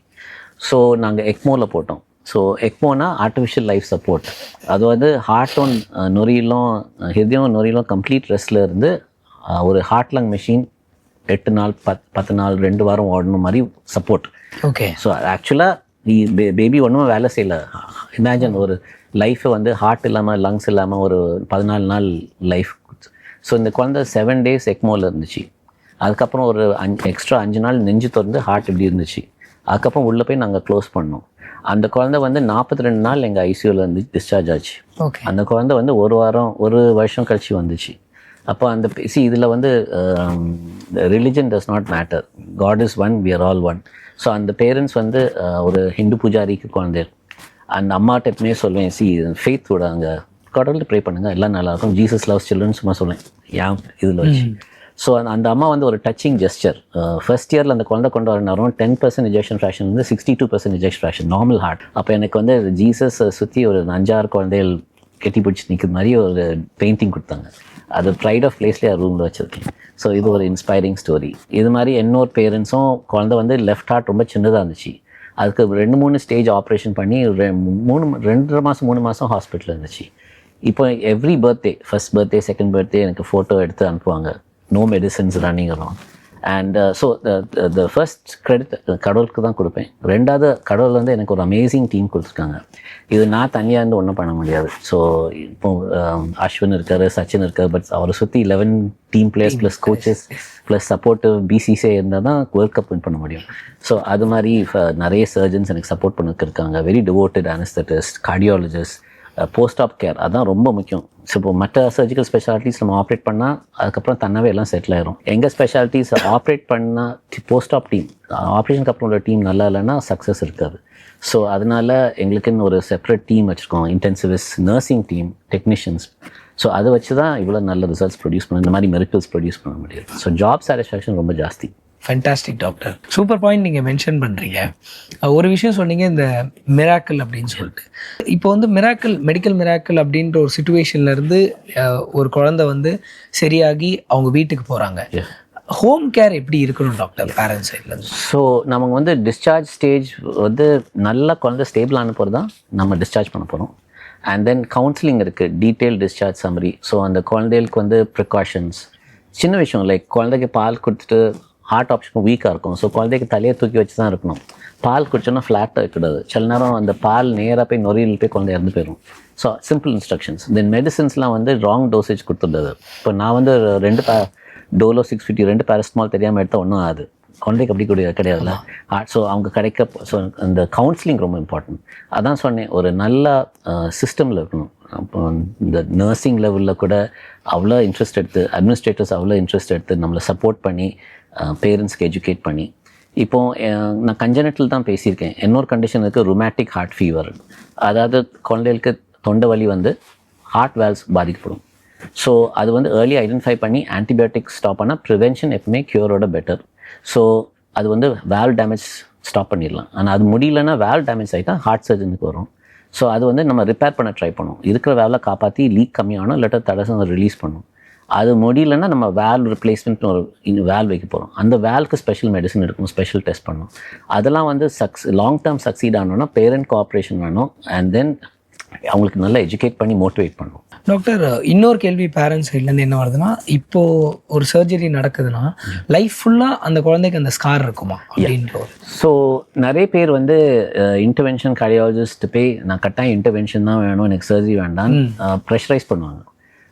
ஸோ நாங்கள் எக்மோவில் போட்டோம். ஸோ எக்மோனா ஆர்டிஃபிஷியல் லைஃப் சப்போர்ட். அது வந்து ஹார்ட்டும் நுரையிலும் ஹிருதயம் நுரையிலும் கம்ப்ளீட் ரெஸ்ட்டில் இருந்து ஒரு ஹார்ட் லங் மெஷின் 8 நாள் 10 நாள் 2 வாரம் ஓடணும் மாதிரி சப்போர்ட். ஓகே, ஸோ ஆக்சுவலாக பேபி ஒன்றுமே வேலை செய்யலை. இமேஜின் ஒரு லைஃப்பை வந்து ஹார்ட் இல்லாமல் லங்ஸ் இல்லாமல் ஒரு 14 நாள் லைஃப். ஸோ இந்த குழந்தை 7 days எக்மோவில் இருந்துச்சு. அதுக்கப்புறம் ஒரு எக்ஸ்ட்ரா 5 நாள் நெஞ்சு திறந்து ஹார்ட் இப்படி இருந்துச்சு. அதுக்கப்புறம் உள்ளே போய் நாங்கள் க்ளோஸ் பண்ணோம். அந்த குழந்தை வந்து 42 நாள் எங்கள் ஐசியூவில் இருந்து டிஸ்சார்ஜ் ஆச்சு. ஓகே, அந்த குழந்தை வந்து 1 வருஷம் கழிச்சு வந்துச்சு. அப்போ அந்த இதில் வந்து religion does not matter, God is one, we are all one. So அந்த பேரண்ட்ஸ் வந்து ஒரு ஹிந்து பூஜாரிக்கு குழந்தை, அந்த அம்மாட்ட எப்பவுமே சொல்லுவேன், ஃபெய்த் விடாங்க, கடவுள்கிட்ட ப்ரே பண்ணுங்கள், எல்லாம் நல்லாயிருக்கும், ஜீசஸ் லவ்ஸ் சில்ட்ரன் சும்மா சொல்லுவேன் ஏன் இதில் வச்சு. ஸோ அந்த அம்மா வந்து ஒரு டச்சிங் ஜெஸ்டர். ஃபர்ஸ்ட் இயரில் அந்த குழந்தை கொண்டு வர நேரம் 10% இன்ஜெக்ஷன் ஃப்ராக்ஷன் வந்து 62% இன்ஜெக்ஷன் ஃப்ராக்ஷன், நார்மல் ஹார்ட். அப்போ எனக்கு வந்து ஜீசஸ் சுற்றி ஒரு 5-6 குழந்தைகள் கெட்டி பிடிச்சி நிற்கிற மாதிரி ஒரு பெயிண்டிங் கொடுத்தாங்க. அது ப்ரைட் ஆஃப் பிளேஸ்லேயே ரூமில் வச்சுருக்கேன். ஸோ இது ஒரு இன்ஸ்பைரிங் ஸ்டோரி. இது மாதிரி இன்னொரு பேரண்ட்ஸும் குழந்தை வந்து லெஃப்ட் ஹார்ட் ரொம்ப சின்னதாக இருந்துச்சு, அதுக்கு 2-3 ஸ்டேஜ் ஆப்ரேஷன் பண்ணி 2.5 மாதம் 3 மாதம் ஹாஸ்பிட்டலில் இருந்துச்சு. இப்போ every birthday, first birthday second birthday எனக்கு ஃபோட்டோ எடுத்து அனுப்புவாங்க, no medicines running around. And so the first credit கடவுளுக்கு தான் கொடுப்பேன். ரெண்டாவது, கடவுள் வந்து எனக்கு ஒரு அமேசிங் டீம் கொடுத்துருக்காங்க. இது நான் தனியாக இருந்து ஒன்றும் பண்ண முடியாது. ஸோ இப்போ அஸ்வின் இருக்கார், சச்சின் இருக்கார், பட் அவரை சுற்றி 11 team players plus coaches plus supportive BCCI இருந்தால் தான் வேர்ல்ட் கப் வின் பண்ண முடியும். ஸோ அது மாதிரி நிறைய சர்ஜன்ஸ் எனக்கு சப்போர்ட் பண்ணிட்டு இருக்காங்க. Very devoted anaesthetist, cardiologist, post op care, அதான் ரொம்ப முக்கியம். ஸோ இப்போ மற்ற சர்ஜிக்கல் ஸ்பெஷாலிட்டிஸ் நம்ம ஆப்ரேட் பண்ணால் அதுக்கப்புறம் தன்னாவே எல்லாம் செட்டில் ஆயிரும். எங்கள் ஸ்பெஷாலிட்டிஸ் ஆப்ரேட் பண்ணால் போஸ்ட் ஆப் டீம், ஆப்ரேஷனுக்கு அப்புறம் உள்ள டீம் நல்லா இல்லைன்னா சக்ஸஸ் இருக்காது. ஸோ அதனால் எங்களுக்குன்னு ஒரு செப்பரேட் டீம் வச்சுருக்கோம், intensivist, nursing team, technicians. So அதை வச்சு தான் இவ்வளோ நல்ல ரிசல்ட்ஸ் ப்ரொடியூஸ் பண்ண, இந்த மாதிரி மெரிக்கல்ஸ் ப்ரொடியூஸ் பண்ண முடியாது. ஸோ ஜாப் சாட்டிஸ்ஃபேக்ஷன் ரொம்ப ஜாஸ்தி. ஃபென்டாஸ்டிக் டாக்டர், சூப்பர் பாயிண்ட் நீங்கள் மென்ஷன் பண்ணுறீங்க. ஒரு விஷயம் சொன்னீங்க, இந்த மிராக்கிள் அப்படின்னு சொல்லிட்டு. இப்போ வந்து மிராக்கிள், மெடிக்கல் மிராக்கிள் அப்படின்ற ஒரு சுச்சுவேஷன்லேருந்து ஒரு குழந்தை வந்து சரியாகி அவங்க வீட்டுக்கு போகிறாங்க. ஹோம் கேர் எப்படி இருக்கணும் டாக்டர் பேரண்ட்ஸ் சைட்லேருந்து? ஸோ நமக்கு வந்து டிஸ்சார்ஜ் ஸ்டேஜ் வந்து நல்ல குழந்தை ஸ்டேபிள் ஆன போகிறது தான் நம்ம டிஸ்சார்ஜ் பண்ண போகிறோம். அண்ட் தென் கவுன்சிலிங் இருக்குது, டீட்டெயில் டிஸ்சார்ஜ் சம்மரி. ஸோ அந்த குழந்தைகளுக்கு வந்து ப்ரிகாஷன்ஸ், சின்ன விஷயம் லைக் குழந்தைக்கு பால் கொடுத்துட்டு ஹார்ட் ஆப்ஷன் வீக்காக இருக்கும். ஸோ குழந்தைக்கு தலையை தூக்கி வச்சு தான் இருக்கணும். பால் குடிச்சோன்னா ஃப்ளாட்டாக இருக்கக்கூடாது. சில நேரம் அந்த பால் நேராக போய் நுரையில் போய் குழந்தை இறந்து போயிடும். So simple instructions. தென் மெடிசின்ஸ்லாம் வந்து ராங் டோசேஜ் கொடுத்துருந்தது. இப்போ நான் வந்து 2 டோலோ 650 2 பேரஸ்டமால் தெரியாமல் எடுத்தால் ஒன்றும் ஆகுது. குழந்தைக்கு அப்படி கிடையாதுல்ல. ஸோ அவங்க கிடைக்க, ஸோ அந்த கவுன்சிலிங் ரொம்ப இம்பார்ட்டன்ட். அதான் சொன்னேன், ஒரு நல்ல சிஸ்டமில் இருக்கணும். அப்போ இந்த நர்சிங் லெவலில் கூட அவ்வளோ இன்ட்ரெஸ்ட் எடுத்து, அட்மினிஸ்ட்ரேட்டர்ஸ் அவ்வளோ இன்ட்ரெஸ்ட் எடுத்து நம்மளை சப்போர்ட் பண்ணி, பேரண்ட்ஸ்க்கு எஜுகேட் பண்ணி. இப்போது நான் கஞ்சனட்டில் தான் பேசியிருக்கேன். இன்னொரு கண்டிஷன் இருக்குது, ருமேட்டிக் ஹார்ட் ஃபீவர். அதாவது குழந்தைகளுக்கு தொண்டை வலி வந்து ஹார்ட் வேல்ஸ் பாதிக்கப்படும். ஸோ அது வந்து ஏர்லி ஐடென்டிஃபை பண்ணி ஆன்டிபயோட்டிக்ஸ் ஸ்டாப் பண்ணால் ப்ரிவென்ஷன் எப்பவுமே க்யூரோட பெட்டர். ஸோ அது வந்து வேல்வ் டேமேஜ் ஸ்டாப் பண்ணிடலாம். ஆனால் அது முடியலன்னா வேல்வ் டேமேஜ் ஆகிட்டா ஹார்ட் சர்ஜனுக்கு வரும். ஸோ அது வந்து நம்ம ரிப்பேர் பண்ண ட்ரை பண்ணும். இருக்கிற வேலை காப்பாற்றி லீக் கம்மியானோம், இல்லாட்டா தடசம் ரிலீஸ் பண்ணும். அது முடியலன்னா நம்ம வேல்வ் ரிப்ளேஸ்மெண்ட் ஒரு வேல்வ் வைக்க போகிறோம். அந்த வேல்வுக்கு ஸ்பெஷல் மெடிசன் எடுக்கணும், ஸ்பெஷல் டெஸ்ட் பண்ணணும். அதெல்லாம் வந்து லாங் டேர்ம் சக்சீட் ஆகணும்னா பேரண்ட் கோஆப்ரேஷன் வேணும். அண்ட் தென் அவங்களுக்கு நல்லா எஜுகேட் பண்ணி மோட்டிவேட் பண்ணணும். டாக்டர், இன்னொரு கேள்வி பேரண்ட்ஸ் சைட்லேருந்து என்ன வருதுன்னா, இப்போது ஒரு சர்ஜரி நடக்குதுன்னா லைஃப் ஃபுல்லாக அந்த குழந்தைக்கு அந்த ஸ்கார் இருக்குமா அப்படின்ற. ஸோ நிறைய பேர் வந்து இன்டர்வென்ஷன் கார்டியாலஜிஸ்ட் போய் நான் கட்டாயம் இன்டர்வென்ஷன் தான் வேணும், எனக்கு சர்ஜரி வேண்டாம் ப்ரெஷரைஸ் பண்ணுவாங்க.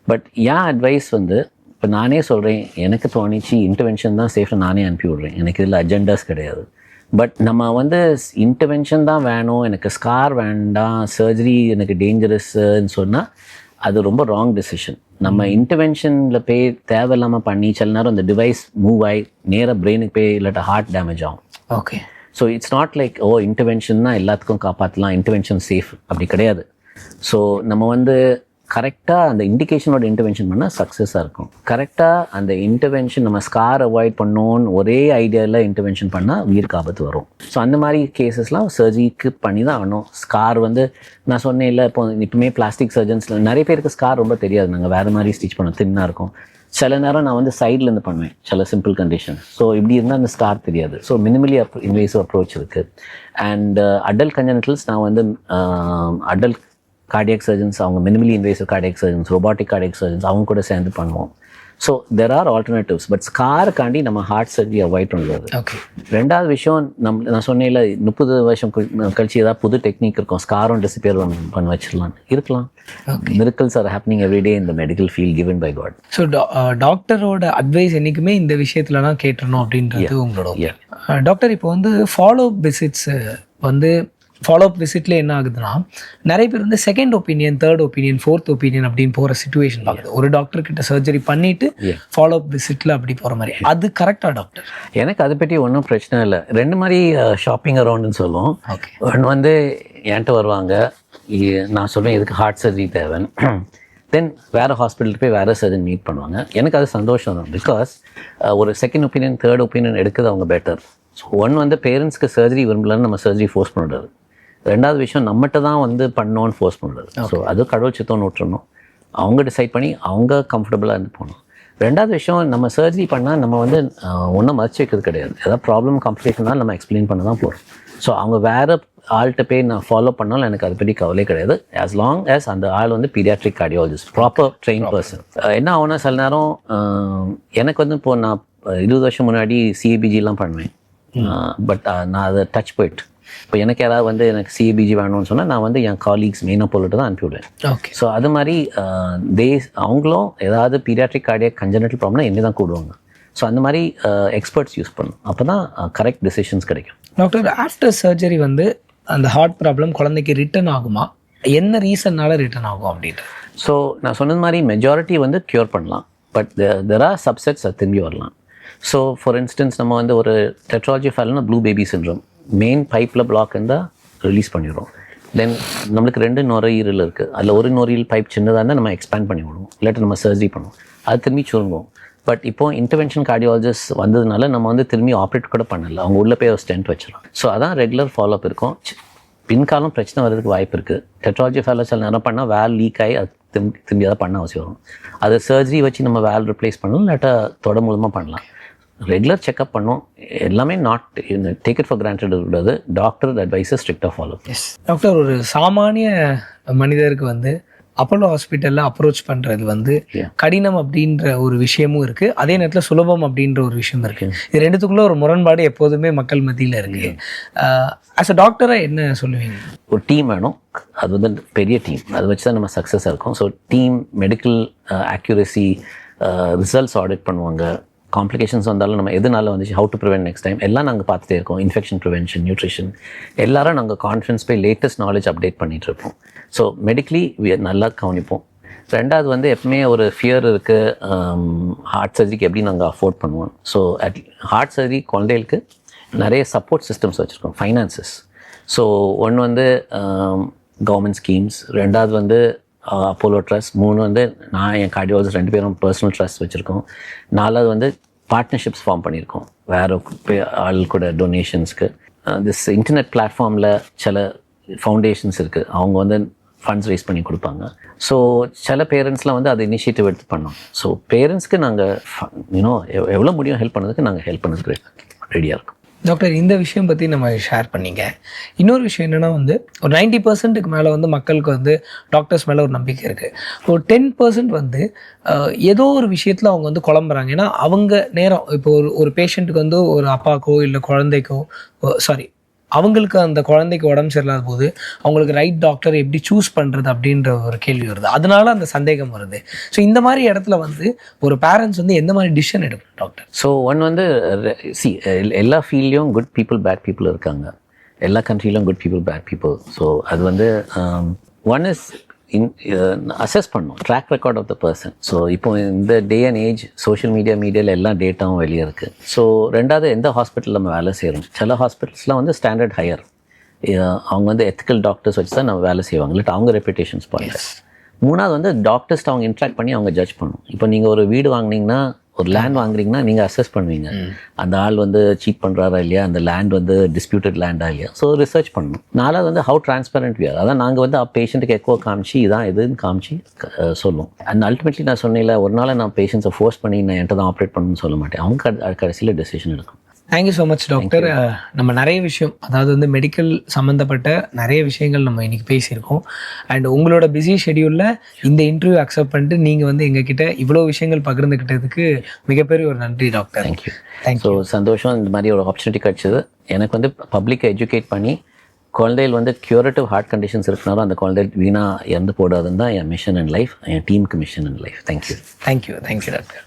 பட் என் அட்வைஸ் வந்து, இப்போ நானே சொல்கிறேன், எனக்கு தோணிச்சு இன்டர்வென்ஷன் தான் சேஃப்னு நானே அனுப்பி விட்றேன். எனக்கு இதில் அஜெண்டாஸ் கிடையாது. பட் நம்ம வந்து இன்டர்வென்ஷன் தான் வேணும், எனக்கு ஸ்கார் வேண்டாம், சர்ஜரி எனக்கு டேஞ்சரஸ்ன்னு சொன்னால் அது ரொம்ப ராங் டெசிஷன். நம்ம இன்டர்வென்ஷனில் போய் தேவையில்லாமல் பண்ணி சில நேரம் அந்த டிவைஸ் மூவ் ஆகி நேராக பிரெயினுக்கு போய் இல்லாட்டா ஹார்ட் டேமேஜ் ஆகும். Okay. So it's not like இன்டர்வென்ஷன்னா எல்லாத்துக்கும் காப்பாற்றலாம், இன்டர்வென்ஷன் சேஃப், அப்படி கிடையாது. ஸோ நம்ம வந்து கரெக்டாக அந்த இண்டிகேஷனோட இன்டர்வென்ஷன் பண்ணால் சக்ஸஸாக இருக்கும். கரெக்டாக அந்த இன்டர்வென்ஷன் நம்ம ஸ்கார் அவாய்ட் பண்ணோன்னு ஒரே ஐடியாவில் இன்டர்வென்ஷன் பண்ணால் உயிருக்கு ஆபத்து வரும். ஸோ அந்த மாதிரி கேசஸ்லாம் சர்ஜரிக்கு பண்ணி தான் ஆகணும். ஸ்கார் வந்து நான் சொன்னேன் இல்லை, இப்போவுமே பிளாஸ்டிக் சர்ஜன்ஸில் நிறைய பேருக்கு ஸ்கார் ரொம்ப தெரியாது, நாங்கள் வேறு மாதிரி ஸ்டிச் பண்ணோம், தின்னாக இருக்கும். சில நேரம் நான் வந்து சைட்லேருந்து பண்ணுவேன் சில சிம்பிள் கண்டிஷன். ஸோ இப்படி இருந்தால் அந்த ஸ்கார் தெரியாது. ஸோ மினிமலி இன்வேசிவ் அப்ரோச் இருக்குது. அண்ட் அடல்ட் கன்ஜெனிட்டல்ஸ் நான் வந்து அடல்ட் கார்டியாக் சர்ஜன்ஸ், அவங்க minimally invasive cardiac surgeons, robotic cardiac surgeons, அவங்க கூட சேர்ந்து பண்ணுவோம். So there are alternatives. But ஸ்காருக்காண்டி நம்ம ஹார்ட் சர்ஜரி அவாய்ட் பண்ணுறது. ஓகே. ரெண்டாவது விஷயம், நான் சொன்னேன்ல 30 வருஷம் கழிச்சு ஏதாவது புது டெக்னிக் இருக்கும், ஸ்காரும் டிசிப்பியர் பண்ண வச்சிடலாம், இருக்கலாம். Miracles are happening every day in the medical field given by God. So டாக்டரோட அட்வைஸ் என்றைக்குமே இந்த விஷயத்துலலாம் கேட்டுறணும் அப்படின்றது உங்களோட. டாக்டர், இப்போ வந்து ஃபாலோ அப் விசிட்ஸ் வந்து ஃபாலோ அப் விசிட்ல என்ன ஆகுதுன்னா, நிறைய பேர் வந்து second opinion, third opinion, fourth opinion அப்படின்னு போகிற சிச்சுவேஷன் பார்க்குது. ஒரு டாக்டர் கிட்ட சர்ஜரி பண்ணிட்டு ஃபாலோ அப் விசிட்ல அப்படி போகிற மாதிரி, அது கரெக்டாக டாக்டர்? எனக்கு அதை பற்றி ஒன்றும் பிரச்சனை இல்லை. 2 மாதிரி ஷாப்பிங் அரௌண்டுன்னு சொல்லுவோம். ஓகே. ஒன்று வந்து என்கிட்ட வருவாங்க, நான் சொல்லுவேன் இதுக்கு ஹார்ட் சர்ஜரி தேவைன்னு. தென் வேறு ஹாஸ்பிட்டலுக்கு போய் வேறு சர்ஜன் மீட் பண்ணுவாங்க. எனக்கு அது சந்தோஷம் தான். பிகாஸ் ஒரு செகண்ட் ஒப்பீனியன், தேர்ட் ஒப்பீனியன் எடுக்கிறது அவங்க பெட்டர். ஸோ ஒன்று வந்து பேரண்ட்ஸ்க்கு சர்ஜரி விரும்பலன்னு நம்ம சர்ஜரி ஃபோர்ஸ் பண்ணுறது. ரெண்டாவது விஷயம், நம்மகிட்ட தான் வந்து பண்ணோன்னு ஃபோர்ஸ் பண்ணுறது. ஸோ அது கடவுள் சித்தம்னு விட்டுறணும். அவங்க டிசைட் பண்ணி அவங்க கம்ஃபர்டபுளாக இருந்து போகணும். ரெண்டாவது விஷயம், நம்ம சர்ஜரி பண்ணால் நம்ம வந்து ஒன்றும் மறைச்சி வைக்கிறது கிடையாது. ஏதாவது ப்ராப்ளம் காம்ப்ளிகேஷனால் நம்ம எக்ஸ்பிளைன் பண்ண தான் போகிறோம். ஸோ அவங்க வேறு ஆள்கிட்ட போய் நான் ஃபாலோ பண்ணாலும் எனக்கு அதை பற்றி கவலை கிடையாது. ஆஸ் லாங் ஆஸ் அந்த ஆள் வந்து paediatric cardiologist, proper train person. என்ன ஆகுனா சில நேரம் எனக்கு வந்து இப்போது நான் 20 வருஷம் முன்னாடி சிஏபிஜிலாம் பண்ணுவேன். பட் நான் அதை டச் போயிட்டு இப்போ எனக்கு யாராவது வந்து எனக்கு சிஏபிஜி வேணும்னு சொன்னால் நான் வந்து என் காலீக்ஸ் மெயினாக போலிட்டு தான் அனுப்பிவிடுவேன். ஓகே. ஸோ அது மாதிரி அவங்களும் ஏதாவது பீடியாட்ரிக் கார்டியாக் கன்ஜெனிட்டல் ப்ராப்ளம்னா என்ன தான் கூடுவாங்க. ஸோ அந்த மாதிரி எக்ஸ்பர்ட்ஸ் யூஸ் பண்ணணும். அப்போ தான் கரெக்ட் டெசிஷன்ஸ் கிடைக்கும். டாக்டர், ஆஃப்டர் சர்ஜரி வந்து அந்த ஹார்ட் ப்ராப்ளம் குழந்தைக்கு ரிட்டர்ன் ஆகுமா, என்ன ரீசன்னால ரிட்டர்ன் ஆகும் அப்படின்ட்டு? ஸோ நான் சொன்னது மாதிரி மெஜாரிட்டி வந்து க்யூர் பண்ணலாம். பட் தெர் ஆர் சப்செட்ஸ் அது திரும்பி வரலாம். ஸோ ஃபார் இன்ஸ்டன்ஸ் நம்ம வந்து ஒரு டெட்ராலஜி ஃபைல்னா ப்ளூ பேபி சிண்ட்ரோம் மெயின் பைப்பில் பிளாக் இருந்தால் ரிலீஸ் பண்ணிடுறோம். தென் நம்மளுக்கு 2 நுரையீரல் இருக்குது. அதில் ஒரு நுரையீரல் பைப் சின்னதாக இருந்தால் நம்ம எக்ஸ்பேண்ட் பண்ணி விடுவோம், இல்லாட்டி நம்ம சர்ஜரி பண்ணுவோம், அது திரும்பி சுருங்கும். பட் இப்போது இன்டர்வென்ஷன் கார்டியாலஜிஸ்ட் வந்ததுனால நம்ம வந்து திரும்பி ஆப்ரேட் கூட பண்ணல, அவங்க உள்ளே போய் ஒரு ஸ்டென்ட் வச்சிடலாம். ஸோ அதான் ரெகுலர் ஃபாலோஅப் இருக்கும். பின்காலம் பிரச்சனை வர்றதுக்கு வாய்ப்பு இருக்குது. டெட்ராலஜி ஃபைலில் சில நேரம் பண்ணால் வேல் லீக் ஆகி அது திரும்பி அதை பண்ண அவசியம் வரும். அது சர்ஜரி வச்சு நம்ம வேல் ரிப்ளேஸ் பண்ணணும், இல்லாட்டா தொட மூலமாக பண்ணலாம். ரெகுலர் செக்அப் பண்ணோம். எல்லாமே not take it for granted கூடாது. டாக்டர் அட்வைஸை ஸ்ட்ரிக்டாக ஃபாலோ. எஸ் டாக்டர், ஒரு சாமானிய மனிதருக்கு வந்து அப்போலோ ஹாஸ்பிட்டலில் அப்ரோச் பண்ணுறது வந்து கடினம் அப்படின்ற ஒரு விஷயமும் இருக்குது, அதே நேரத்தில் சுலபம் அப்படின்ற ஒரு விஷயம் இருக்குது. இது ரெண்டுத்துக்குள்ளே ஒரு முரண்பாடு எப்போதுமே மக்கள் மத்தியில் இருக்குது. ஆஸ் அ டாக்டராக என்ன சொல்லுவீங்க? ஒரு டீம் வேணும். அது வந்து பெரிய டீம், அதை வச்சு தான் நம்ம சக்ஸஸாக இருக்கும். So team, medical accuracy, results audit பண்ணுவாங்க. காம்ப்ளிகேஷன்ஸ் வந்தாலும் நம்ம எதுனால வந்துச்சு, how to prevent next time எல்லாம் நாங்கள் பார்த்துட்டே இருக்கோம். இன்ஃபெக்ஷன் ப்ரிவென்ஷன், நியூட்ரிஷன் எல்லாரும் நாங்கள் கான்ஃபிடன்ஸ் போய் லேட்டஸ்ட் நாலேஜ் அப்டேட் பண்ணிகிட்டு இருப்போம். ஸோ மெடிக்கலி நல்லா கவனிப்போம். ரெண்டாவது வந்து எப்பவுமே ஒரு ஃபியர் இருக்குது, ஹார்ட் சர்ஜரிக்கு எப்படி நாங்கள் அஃபோர்ட் பண்ணுவோம். ஸோ ஹார்ட் சர்ஜரி குழந்தைகளுக்கு நிறைய சப்போர்ட் சிஸ்டம்ஸ் வச்சுருக்கோம், ஃபைனான்சஸ். ஸோ ஒன்று வந்து கவர்மெண்ட் ஸ்கீம்ஸ், ரெண்டாவது வந்து அப்போலோ ட்ரஸ்ட், 3 வந்து நான் என் கார்டியாலஜிஸ்ட் 2 பேரும் பர்சனல் ட்ரஸ்ட் வச்சுருக்கோம். 4வது வந்து பார்ட்னர்ஷிப்ஸ் ஃபார்ம் பண்ணியிருக்கோம் வேறு ஆள் கூட டொனேஷன்ஸ்க்கு. திஸ் இன்டர்நெட் பிளாட்ஃபார்மில் சில ஃபவுண்டேஷன்ஸ் இருக்குது, அவங்க வந்து ஃபண்ட்ஸ் ரைஸ் பண்ணி கொடுப்பாங்க. ஸோ சில பேரண்ட்ஸ்லாம் வந்து அது இனிஷியேட்டிவ் எடுத்து பண்ணோம். ஸோ பேரண்ட்ஸ்க்கு நாங்கள் எவ்வளோ முடியும் ஹெல்ப் பண்ணதுக்கு நாங்கள் ஹெல்ப் பண்ணதுக்கு ரெடியாக இருக்கோம். டாக்டர், இந்த விஷயம் பற்றி நம்ம ஷேர் பண்ணிங்க. இன்னொரு விஷயம் என்னென்னா வந்து ஒரு 90% மேலே வந்து மக்களுக்கு வந்து டாக்டர்ஸ் மேலே ஒரு நம்பிக்கை இருக்குது. ஒரு 10% வந்து ஏதோ ஒரு விஷயத்தில் அவங்க வந்து குழம்புறாங்க. ஏன்னா அவங்க நேரம் இப்போ ஒரு பேஷண்ட்டுக்கு வந்து ஒரு அப்பாக்கோ இல்லை குழந்தைக்கோ அவங்களுக்கு அந்த குழந்தைக்கு உடம்பு சரியில்லாத போது அவங்களுக்கு ரைட் டாக்டர் எப்படி சூஸ் பண்ணுறது அப்படின்ற ஒரு கேள்வி வருது. அதனால அந்த சந்தேகம் வருது. ஸோ இந்த மாதிரி இடத்துல வந்து ஒரு பேரண்ட்ஸ் வந்து எந்த மாதிரி டிசிஷன் எடுக்கணும் டாக்டர்? ஸோ வந்து எல்லா ஃபீல்ட்லேயும் குட் பீப்புள் பேட் பீப்புள் இருக்காங்க. எல்லா கண்ட்ரிலையும் good people bad people. So அது வந்து ஒன் இஸ் அசஸ் பண்ணணும் track record of the person. So இப்போ இந்த டே அண்ட் ஏஜ் சோஷியல் மீடியாவில் எல்லா டேட்டாவும் வெளியே இருக்குது. ஸோ ரெண்டாவது எந்த ஹாஸ்பிட்டலில் நம்ம வேலை செய்கிறோம். சில ஹாஸ்பிட்டல்ஸ்லாம் வந்து ஸ்டாண்டர்ட் ஹையர், அவங்க வந்து எத்திக்கல் டாக்டர்ஸ் வச்சு தான் நம்ம வேலை செய்வாங்க, இல்லாட்டி அவங்க ரெப்புடேஷன்ஸ் பாயிண்ட். 3வது வந்து டாக்டர்ஸ்ட்டு அவங்க இன்ட்ராக்ட் பண்ணி அவங்க ஜட்ஜ் பண்ணணும். இப்போ நீங்கள் ஒரு வீடு வாங்கினீங்கன்னா, ஒரு லேண்ட் வாங்குறீங்கன்னா நீங்கள் அசஸ் பண்ணுவீங்க அந்த ஆள் வந்து சீட் பண்ணுறாரா இல்லையா, அந்த லேண்ட் வந்து டிஸ்பியூட்டட் லேண்டா இல்லையா. ஸோ ரிசர்ச் பண்ணணும். 4வது வந்து ஹவு டிரான்ஸ்பரண்ட் வி ஆர். அதான் நாங்கள் வந்து பேஷண்ட்டுக்கு எக்கோ காமிச்சு இதான் எதுன்னு காமிச்சு சொல்லுவோம். அண்ட் அல்டிமேட்லி நான் சொன்னேன்ல, ஒரு நாள் நான் பேஷண்ட்ஸை ஃபோர்ஸ் பண்ணி நான் என்கிட்ட தான் ஆப்ரேட் பண்ணணும்னு சொல்ல மாட்டேன். அவங்க கடைசியில் டெசிஷன் எடுக்கும். Thank you so much doctor. நம்ம நிறைய விஷயம், அதாவது வந்து மெடிக்கல் சம்மந்தப்பட்ட நிறைய விஷயங்கள் நம்ம இன்றைக்கி பேசியிருக்கோம். அண்ட் உங்களோட பிஸி ஷெடியூலில் இந்த இன்டர்வியூ அக்செப்ட் பண்ணிட்டு நீங்கள் வந்து எங்ககிட்ட இவ்வளோ விஷயங்கள் பகிர்ந்துக்கிட்டதுக்கு மிகப்பெரிய ஒரு நன்றி டாக்டர். தேங்க்யூ. ஸோ சந்தோஷம் இந்த மாதிரி ஒரு ஆப்பர்ச்சுனிட்டி கிடச்சிது. எனக்கு வந்து பப்ளிக்கை எஜுகேட் பண்ணி குழந்தைகள் வந்து க்யூரேட்டிவ் ஹார்ட் கண்டிஷன்ஸ் இருக்குனாலும் அந்த குழந்தைகள் வீணாக இறந்து போடாதுன்னு தான் என் மிஷன் அண்ட் லைஃப், என் டீமுக்கு mission and life. Thank you doctor.